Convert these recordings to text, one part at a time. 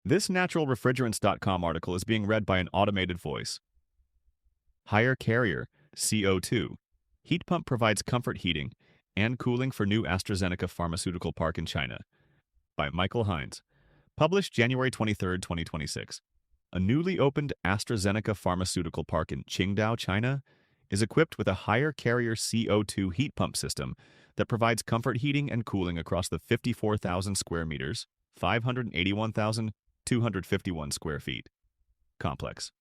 This naturalrefrigerants.com article is being read by an automated voice. Higher carrier, CO2. Heat pump provides comfort heating and cooling for new AstraZeneca pharmaceutical park in China. By Michael Hines. Published January 23, 2026. A newly opened AstraZeneca pharmaceutical park in Qingdao, China, is equipped with a higher carrier CO2 heat pump system that provides comfort heating and cooling across the 54,000 square meters, 581,251 square feet complex.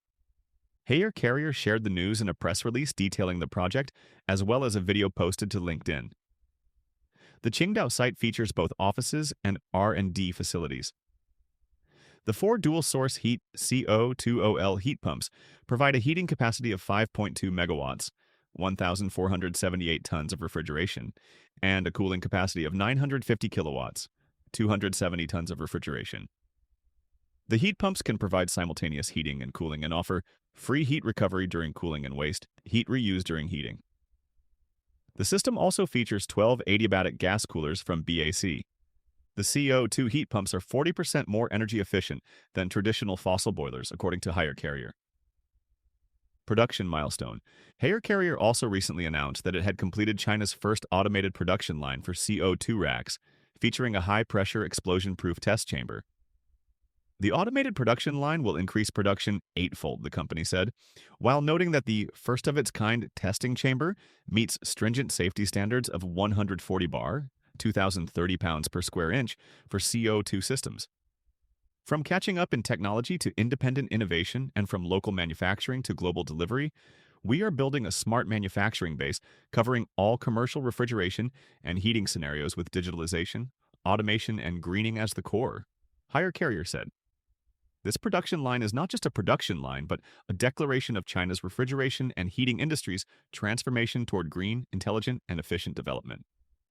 Haier Carrier shared the news in a press release detailing the project, as well as a video posted to LinkedIn. The Qingdao site features both offices and R&D facilities. The four dual-source heat CO2OL heat pumps provide a heating capacity of 5.2 megawatts, 1,478 tons of refrigeration, and a cooling capacity of 950 kilowatts, 270 tons of refrigeration. The heat pumps can provide simultaneous heating and cooling and offer free heat recovery during cooling and waste heat reuse during heating. The system also features 12 adiabatic gas coolers from BAC. The CO2 heat pumps are 40% more energy efficient than traditional fossil boilers, according to Haier Carrier. Production milestone. Haier Carrier also recently announced that it had completed China's first automated production line for CO2 racks, featuring a high-pressure explosion-proof test chamber. The automated production line will increase production eightfold, the company said, while noting that the first-of-its-kind testing chamber meets stringent safety standards of 140 bar, 2,030 pounds per square inch, for CO2 systems. From catching up in technology to independent innovation and from local manufacturing to global delivery, we are building a smart manufacturing base covering all commercial refrigeration and heating scenarios with digitalization, automation, and greening as the core, Haier Carrier said. This production line is not just a production line, but a declaration of China's refrigeration and heating industry's transformation toward green, intelligent, and efficient development.